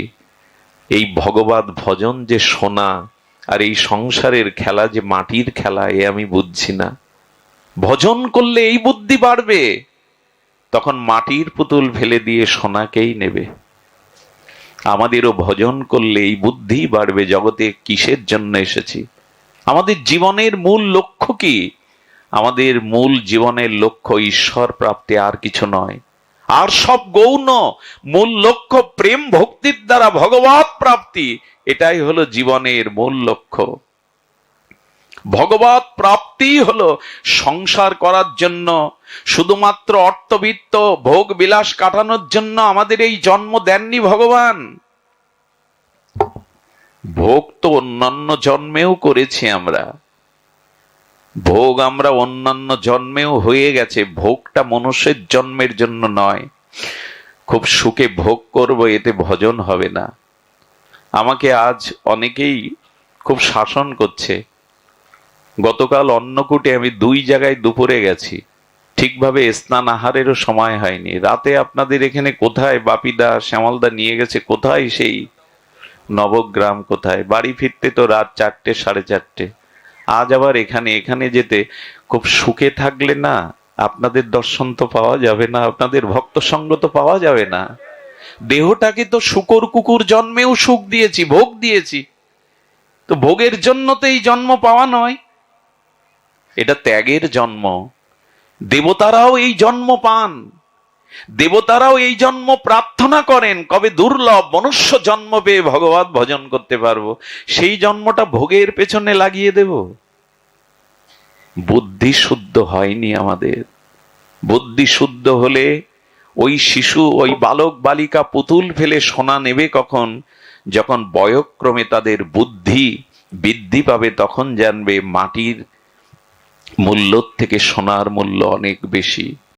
এই ভগবত ভজন যে সোনা, আর এই সংসারের খেলা যে মাটির খেলা, এ আমি বুঝছি না। ভজন করলে এই বুদ্ধি বাড়বে, তখন মাটির পুতুল ফেলে দিয়ে সোনাকেই নেবে। আমাদেরও ভজন করলে এই বুদ্ধি বাড়বে, জগতে কিসের জন্য এসেছি, আমাদের জীবনের মূল লক্ষ্য কি। আমাদের মূল জীবনের লক্ষ্য ঈশ্বর প্রাপ্তি, আর কিছু নয়। আর সব গৌণ, মূল লক্ষ্য প্রেম ভক্তির দ্বারা ভগবত প্রাপ্তি। এটাই হলো জীবনের মূল লক্ষ্য। ভগবত প্রাপ্তি হলো সংসার করার জন্য, শুধুমাত্র অর্থবিত্ত ভোগ বিলাস কাটানোর জন্য আমাদের এই জন্ম দেননি ভগবান। ভোগ তো অন্যান্য জন্মেও করেছি আমরা, ভোগ আমরা অন্যান্য জন্মেও হয়ে গেছে। ভোগটা মনুষ্যের জন্মের জন্য নয়। খুব সুখে ভোগ করব, এতে ভজন হবে না। আমাকে আজ অনেকেই খুব শাসন করছে। গতকাল অন্নকূটে আমি 2 জায়গায় দুপুরে গেছি, ঠিকভাবে স্নান আহারেরও সময় হয়নি। রাতে আপনাদের এখানে কোথায় বাপিদা শ্যামলদা নিয়ে গেছে, কোথায় সেই নবগ্রাম, কোথায় বাড়ি ফিরতে তো রাত 4টে 4:30। আজ আবার এখানে যেতে খুব সুখে থাকলে না, আপনাদের দর্শন তো পাওয়া যাবে না, আপনাদের ভক্ত সঙ্গ তো পাওয়া যাবে না। দেহটাকে তো শুকর কুকুর জন্মেও সুখ দিয়েছি, ভোগ দিয়েছি, তো ভোগের জন্য তো এই জন্ম পাওয়া নয়, এটা ত্যাগের জন্ম। দেবতারাও এই জন্ম পান, দেবতারাও এই জন্ম প্রার্থনা করেন, কবে দুর্লভ মনুষ্য জন্ম পেয়ে ভগবত ভজন করতে পারবো, সেই জন্মটা ভোগের পেছনে লাগিয়ে দেব। বুদ্ধি শুদ্ধ হয়নি আমাদের। বুদ্ধি শুদ্ধ হলে ওই শিশু, ওই বালক বালিকা পুতুল ফেলে সোনা নেবে কখন? যখন বয়ক্রমে তাদের বুদ্ধি বৃদ্ধি পাবে, তখন জানবে মাটির মূল্য থেকে সোনার মূল্য অনেক বেশি।